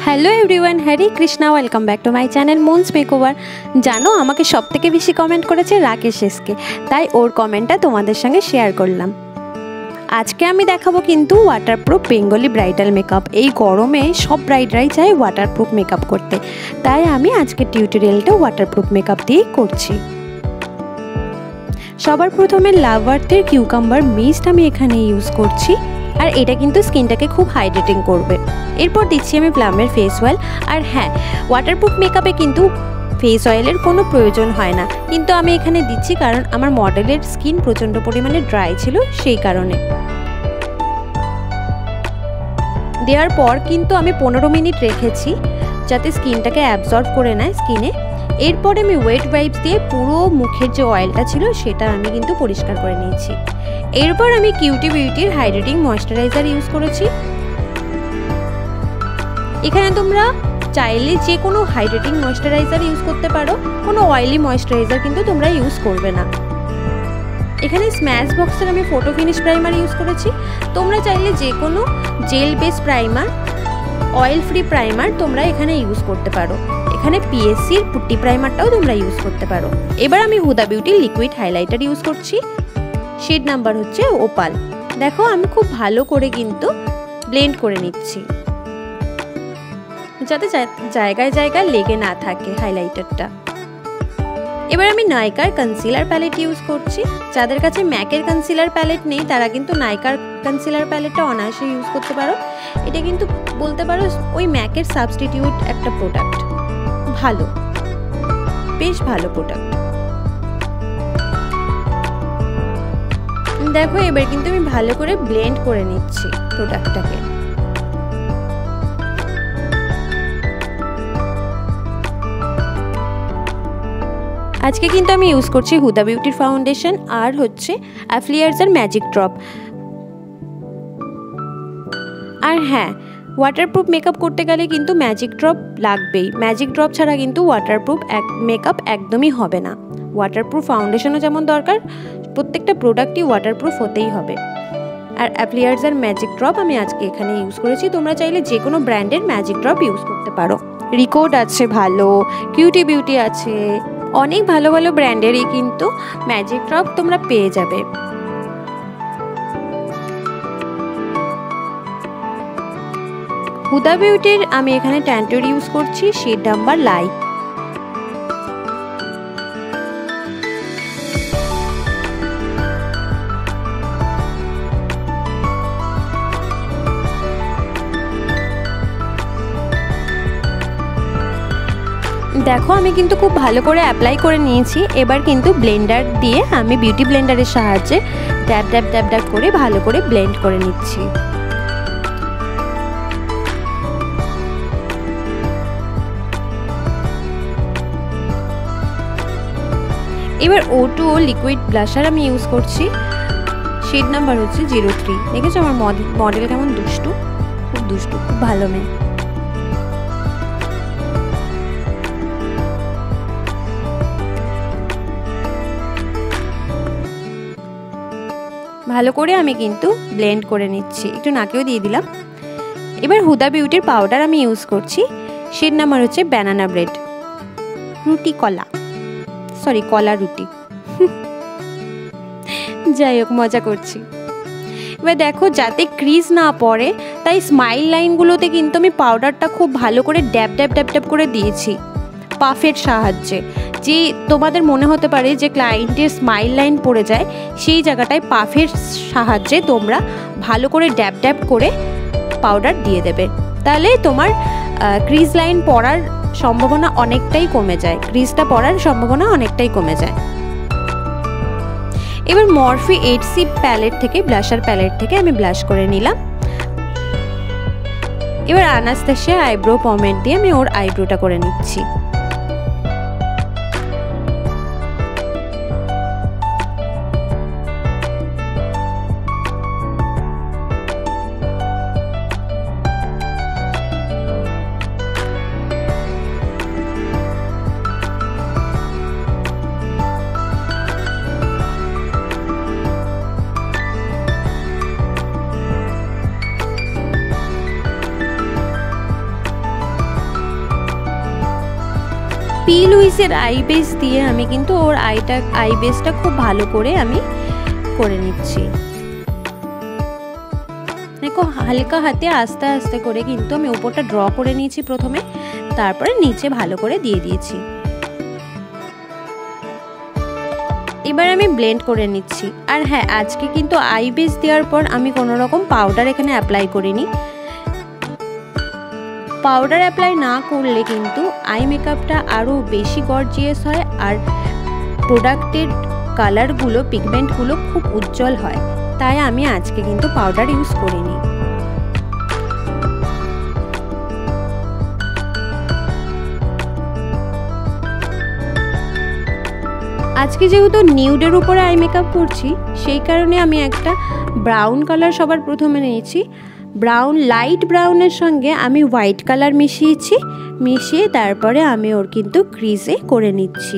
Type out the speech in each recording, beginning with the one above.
Hello everyone, Hare Krishna, welcome back to my channel moons makeover. জানো আমাকে সবথেকে বেশি কমেন্ট করেছে রাকেশ এসকে, তাই ওর কমেন্টটা তোমাদের সঙ্গে শেয়ার করলাম। আজকে আমি দেখাবো কিন্তু ওয়াটারপ্রুফ বেঙ্গলি ব্রাইডাল মেকআপ। এই গরমে সব ব্রাইডরাই চায় ওয়াটারপ্রুফ মেকআপ করতে, তাই আমি আজকে টিউটোরিয়ালটা ওয়াটারপ্রুফ মেকআপ দিয়েই করছি। সবার প্রথমে লাভ আর্থের কিউকাম্বার মিস্ট আমি এখানে ইউজ করছি, আর এটা কিন্তু স্কিনটাকে খুব হাইড্রেটিং করবে। এরপর দিচ্ছি আমি প্লামের ফেস অয়েল। আর হ্যাঁ, ওয়াটারপ্রুফ মেকআপে কিন্তু ফেস অয়েলের কোনো প্রয়োজন হয় না, কিন্তু আমি এখানে দিচ্ছি কারণ আমার মডেলের স্কিন প্রচণ্ড পরিমাণে ড্রাই ছিল, সেই কারণে। দেওয়ার পর কিন্তু আমি 15 মিনিট রেখেছি যাতে স্কিনটাকে অ্যাবজর্ব করে নেয় স্কিনে। এরপরে আমি ওয়েট ওয়াইপস দিয়ে পুরো মুখের যে অয়েলটা ছিল সেটা আমি কিন্তু পরিষ্কার করে নিয়েছি। এরপর আমি কিউটি বিউটির হাইড্রেটিং ময়েশ্চারাইজার ইউজ করেছি। এখানে তোমরা চাইলে যে কোনো হাইড্রেটিং ময়েশ্চারাইজার ইউজ করতে পারো, কোনো অয়েলি ময়েশ্চারাইজার কিন্তু তোমরা ইউজ করবে না। এখানে স্ম্যাশ বক্সের আমি ফটো ফিনিশ প্রাইমার ইউজ করেছি। তোমরা চাইলে যে কোনো jail base primer, oil free primer তোমরা এখানে ইউজ করতে পারো। এখানে পিএসসির পুট্টি প্রাইমারটাও তোমরা ইউজ করতে পারো। এবার আমি হুদা বিউটির লিকুইড হাইলাইটার ইউজ করছি। শেড নাম্বার হচ্ছে ওপাল। দেখো আমি খুব ভালো করে কিন্তু ব্লেন্ড করে নিচ্ছি যাতে জায়গায় জায়গায় লেগে না থাকে হাইলাইটারটা। এবার আমি নাইকার কনসিলার প্যালেট ইউজ করছি। যাদের কাছে ম্যাকের কনসিলার প্যালেট নেই তারা কিন্তু নাইকার কনসিলার প্যালেটটা অনায়াসে ইউজ করতে পারো। এটা কিন্তু বলতে পারো ওই ম্যাকের সাবস্টিটিউট একটা প্রোডাক্ট, ভালো, বেশ ভালো প্রোডাক্ট। দেখো এবার কিন্তু আমি ভালো করে ব্লেন্ড করে নিচ্ছি প্রোডাক্টটাকে। আজকে কিন্তু আমি ইউজ করছি হুদা বিউটির ফাউন্ডেশন আর হচ্ছে অ্যাফ্লিয়ার্সের ম্যাজিক ড্রপ। আর হ্যাঁ, ওয়াটারপ্রুফ মেকআপ করতে গেলে কিন্তু ম্যাজিক ড্রপ লাগবেই। ম্যাজিক ড্রপ ছাড়া কিন্তু ওয়াটারপ্রুফ মেকআপ একদমই হবে না। ওয়াটারপ্রুফ ফাউন্ডেশনও যেমন দরকার, প্রত্যেকটা প্রোডাক্টই ওয়াটারপ্রুফ হতেই হবে। আর অ্যাফ্লিয়ার্সের ম্যাজিক ড্রপ আমি আজকে এখানে ইউজ করেছি। তোমরা চাইলে যে কোনো ব্র্যান্ডের ম্যাজিক ড্রপ ইউজ করতে পারো। রিকোড আছে ভালো, কিউটি বিউটি আছে, অনেক ভালো ভালো ব্র্যান্ডেরই কিন্তু ম্যাজিক ড্রপ তোমরা পেয়ে যাবে। হুদা বিউটির আমি এখানে ট্যান্টুর ইউজ করছি, শেড নাম্বার লাইট। দেখো আমি কিন্তু খুব ভালো করে অ্যাপ্লাই করে নিয়েছি। এবার কিন্তু ব্লেন্ডার দিয়ে আমি বিউটি ব্লেন্ডারের সাহায্যে ড্যাব ড্যাব ড্যাব ড্যাব করে ভালো করে ব্লেন্ড করে নিচ্ছি। এবার O2 লিকুইড ব্লাশার আমি ইউজ করছি। শেড নাম্বার হচ্ছে 03। দেখেছো আমার মডেল কেমন দুষ্টু, খুব দুষ্টু, খুব ভালো মেয়ে। ভালো করে আমি কিন্তু ব্লেন্ড করে নিচ্ছি, একটু নাকেও দিয়ে দিলাম। এবার হুদা বিউটির পাউডার আমি ইউজ করছি। শেড নাম্বার হচ্ছে ব্যানানা ব্রেড, রুটি কলা, সরি কলা রুটি, যাই হোক মজা করছি। এবার দেখো যাতে ক্রিজ না পড়ে তাই স্মাইল লাইনগুলোতে কিন্তু আমি পাউডারটা খুব ভালো করে ড্যাব ড্যাব ড্যাব ড্যাব করে দিয়েছি পাফের সাহায্যে। যে তোমাদের মনে হতে পারে যে ক্লায়েন্টের স্মাইল লাইন পড়ে যায়, সেই জায়গাটায় পাফের সাহায্যে তোমরা ভালো করে ড্যাব ড্যাব করে পাউডার দিয়ে দেবে, তাহলে তোমার ক্রিজ লাইন পড়ার সম্ভাবনা অনেকটাই কমে যায়, ক্রিজটা পড়ার সম্ভাবনা অনেকটাই কমে যায়। এবার মরফি 8C প্যালেট থেকে, ব্লাশার প্যালেট থেকে আমি ব্লাশ করে নিলাম। এবার আনাস্তাসিয়া আইব্রো পমেড দিয়ে আমি ওর আইব্রোটা করে নিচ্ছি। পি লুইসের আই বেস দিয়ে আমি কিন্তু ওর আই বেসটা খুব ভালো করে আমি করে নিচ্ছি। দেখো হালকা হাতে আস্তে আস্তে করে কিন্তু আমি উপরটা ড্র করে নিয়েছি প্রথমে, তারপরে নিচে ভালো করে দিয়ে দিয়েছি। এবার আমি ব্লেন্ড করে নিচ্ছি। আর হ্যাঁ, আজকে কিন্তু আই বেস দেওয়ার পর আমি কোনো রকম পাউডার এখানে অ্যাপ্লাই করিনি। পাউডার অ্যাপ্লাই না করলে কিন্তু আই মেকআপটা আরও বেশি গর্জিয়াস হয় আর প্রোডাক্টের কালারগুলো, পিগমেন্টগুলো খুব উজ্জ্বল হয়। তাই আমি আজকে কিন্তু পাউডার ইউজ করিনি। আজকে যেহেতু নিউডের উপরে আই মেকআপ করছি, সেই কারণে আমি একটা ব্রাউন কালার সবার প্রথমে নিয়েছি। লাইট ব্রাউনের সঙ্গে আমি হোয়াইট কালার মিশিয়ে তারপরে আমি ওর কিন্তু ক্রিজে করে নিচ্ছি।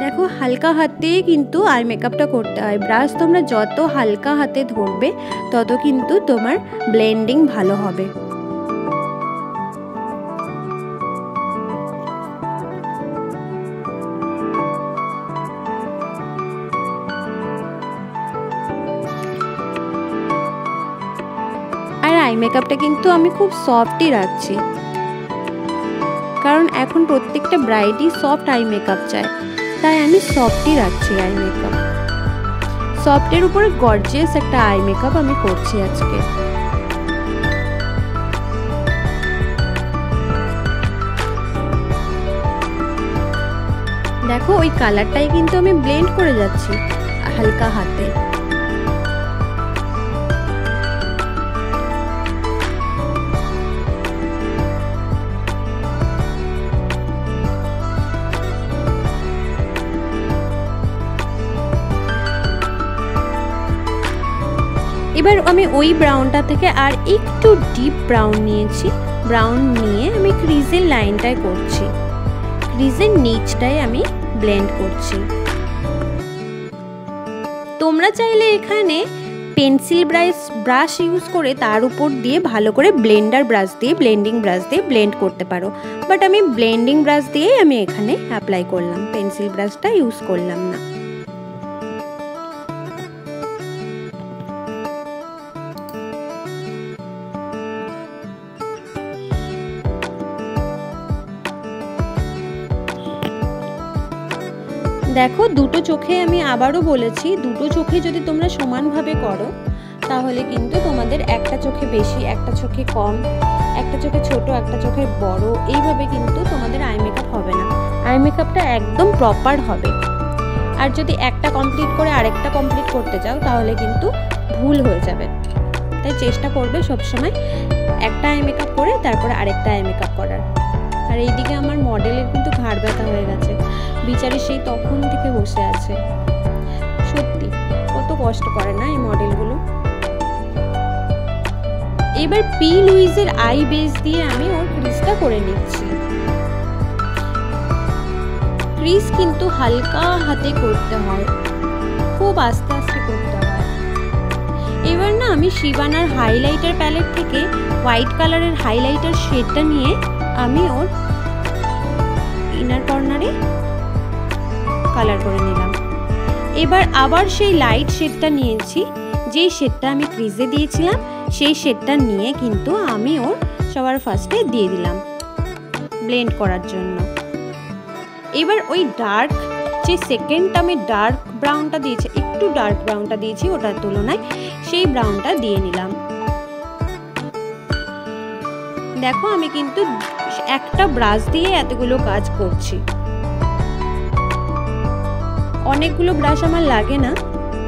দেখো হালকা হাতে কিন্তু আই মেকআপটা করতে হয়। ব্রাশ তোমরা যত হালকা হাতে ধরবে তত কিন্তু তোমার ব্লেন্ডিং ভালো হবে। আই মেকআপটা কিন্তু আমি খুব সফটই রাখছি, কারণ এখন প্রত্যেকটা ব্রাইডই সফট আই মেকআপ চায়, তাই আমি সফটই রাখছি আই মেকআপ। সফটের উপরে গর্জিয়াস একটা আই মেকআপ আমি করছি আজকে। দেখো ওই কালারটাই কিন্তু আমি ব্লেন্ড করে যাচ্ছি হালকা হাতে। এবার আমি ওই ব্রাউনটা থেকে আর একটু ডিপ ব্রাউন নিয়েছি। ব্রাউন নিয়ে আমি ক্রিজের লাইনটায় করছি, ক্রিজের নিচটায় আমি ব্লেন্ড করছি। তোমরা চাইলে এখানে পেন্সিল ব্রাশ ইউজ করে তার উপর দিয়ে ভালো করে ব্লেন্ডিং ব্রাশ দিয়ে ব্লেন্ড করতে পারো, বাট আমি ব্লেন্ডিং ব্রাশ দিয়েই আমি এখানে অ্যাপ্লাই করলাম, পেন্সিল ব্রাশটা ইউজ করলাম না। দেখো দুটো চোখে আমি আবারও বলেছি, দুটো চোখে যদি তোমরা সমানভাবে করো তাহলে কিন্তু তোমাদের একটা চোখে বেশি, একটা চোখে কম, একটা চোখে ছোট, একটা চোখে বড়, এইভাবে কিন্তু তোমাদের আই মেকআপ হবে না। আই মেকআপটা একদম প্রপার হবে। আর যদি একটা কমপ্লিট করে আরেকটা কমপ্লিট করতে চাও তাহলে কিন্তু ভুল হয়ে যাবে। তাই চেষ্টা করবে সবসময় একটা আই মেকআপ করে তারপরে আরেকটা আই মেকআপ করার। আর এইদিকে আমার মডেলের কিন্তু ঘাড় ব্যথা হয়ে গেছে, বিচারি সেই তখন থেকে বসে আছে। সত্যি কত কষ্ট করে না এই মডেলগুলো। এবার পি লুইসের আই বেস দিয়ে আমি ওর ক্রিজটা করে নিচ্ছি। ক্রিজ কিন্তু হালকা হাতে করতে হয়, খুব আস্তে আস্তে করতে হয়। এবার না আমি শিবানার হাইলাইটার প্যালেট থেকে হোয়াইট কালারের হাইলাইটার শেডটা নিয়ে আমি ওর ইনার কর্নারে কালার করে নিলাম। এবার আবার সেই লাইট শেডটা নিয়েছি, যেই শেডটা আমি ক্রিজে দিয়েছিলাম সেই শেডটা নিয়ে কিন্তু আমি ওর সবার ফার্স্টে দিয়ে দিলাম ব্লেন্ড করার জন্য। এবার ওই ডার্ক যে সেকেন্ড আমি ডার্ক ব্রাউনটা দিয়েছি, একটু ডার্ক ব্রাউনটা দিয়েছি ওটার তুলনায়, সেই ব্রাউনটা দিয়ে নিলাম। দেখো আমি কিন্তু একটা ব্রাশ দিয়ে এতগুলো কাজ করছি, অনেকগুলো ব্রাশ আমার লাগে না,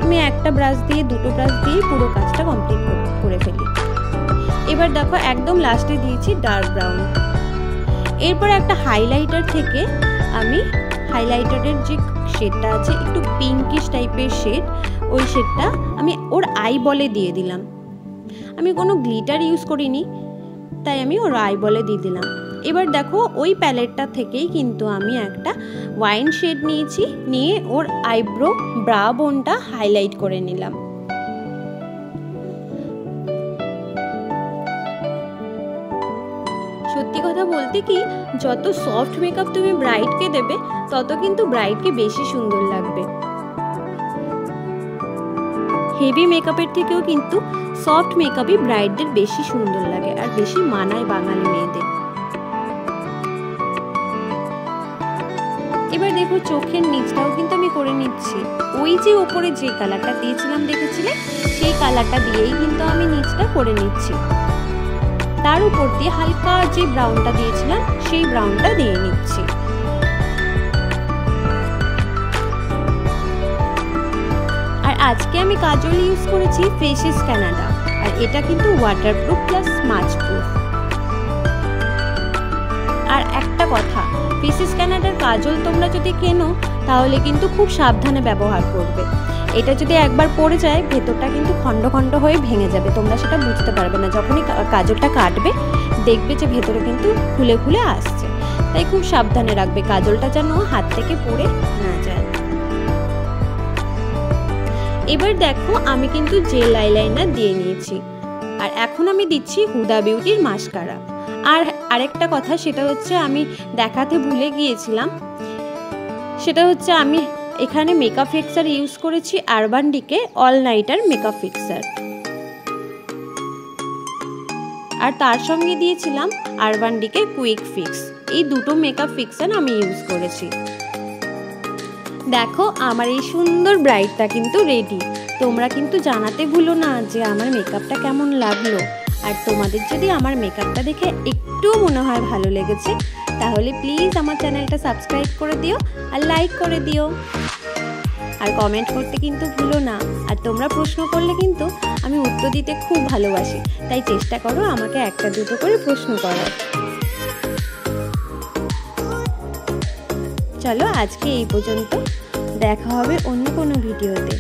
আমি একটা ব্রাশ দিয়ে দুটো ব্রাশ দিয়ে পুরো কাজটা কমপ্লিট করে ফেলি। এবার দেখো একদম লাস্টে দিয়েছি ডার্ক ব্রাউন। এরপর একটা হাইলাইটার থেকে আমি হাইলাইটারের যে শেডটা আছে একটু পিঙ্কিশ টাইপের শেড, ওই শেডটা আমি ওর আই বলে দিয়ে দিলাম। আমি কোনো গ্লিটার ইউজ করিনি, তাই আমি ওর আই বলে দিয়ে দিলাম। এবার দেখো ওই প্যালেটটা থেকেই কিন্তু আমি একটা ওয়াইন শেড নিয়েছি, নিয়ে ওর আইব্রো ব্রা বোনটা হাইলাইট করে নিলাম। বলতে কি, যত সফট মেকআপ তুমি ব্রাইডকে দেবে তত কিন্তু ব্রাইডকে বেশি সুন্দর লাগবে। হেভি মেকআপের থেকেও কিন্তু সফট মেকআপই ব্রাইডদের বেশি সুন্দর লাগে আর বেশি মানায় বাঙালি মেয়েদের। এবার দেখো চোখের নিচটাও কিন্তু আমি করে নিচ্ছি। ওই যে ওপরে যে কালারটা দিয়েছিলাম দেখেছিলে, সেই কালারটা দিয়েই কিন্তু আমি নিচটা করে নিচ্ছি। তার উপর দিয়ে হালকা যে ব্রাউনটা দিয়েছিলাম সেই ব্রাউনটা দিয়ে নিচ্ছি। আর আজকে আমি কাজল ইউজ করেছি ফেসেস কানাডা, আর এটা কিন্তু ওয়াটারপ্রুফ প্লাস স্মাচ প্রুফ। আর একটা কথা, ফেসেস কানাডার কাজল তোমরা যদি কেনো তাহলে কিন্তু খুব সাবধানে ব্যবহার করবে। এটা যদি একবার পড়ে যায় ভেতরটা কিন্তু খণ্ড খণ্ড হয়ে ভেঙে যাবে, তোমরা সেটা বুঝতে পারবে না। যখনই কাজলটা কাটবে দেখবে যে ভেতরে কিন্তু খুলে খুলে আসছে, তাই খুব সাবধানে রাখবে কাজলটা যেন হাত থেকে পড়ে না যায়। এবার দেখো আমি কিন্তু জেল আইলাইনার দিয়ে নিয়েছি, আর এখন আমি দিচ্ছি হুদা বিউটির মাস্কারা। আর আরেকটা কথা, সেটা হচ্ছে আমি দেখাতে ভুলে গিয়েছিলাম, সেটা হচ্ছে আমি এখানে মেকআপ ফিক্সার ইউজ করেছি Urban Decay all nighter makeup fixer, আর তার সঙ্গে দিয়েছিলাম আরবান ডিকে কুইক ফিক্স। এই দুটো মেকআপ ফিক্সার আমি ইউজ করেছি। দেখো আমার এই সুন্দর ব্রাইডটা কিন্তু রেডি। তোমরা কিন্তু জানাতে ভুলো না যে আমার মেকআপটা কেমন লাগলো। আর তোমাদের যদি আমার মেকআপটা দেখে একটু মনে হয় ভালো লেগেছে তাহলে প্লিজ আমার চ্যানেলটা সাবস্ক্রাইব করে দিও আর লাইক করে দিও, আর কমেন্ট করতে কিন্তু ভুলো না। আর তোমরা প্রশ্ন করলে কিন্তু আমি উত্তর দিতে খুব ভালোবাসি, তাই চেষ্টা করো আমাকে একটা দুটো করে প্রশ্ন করার। চলো আজকে এই পর্যন্ত, দেখা হবে অন্য কোনো ভিডিওতে।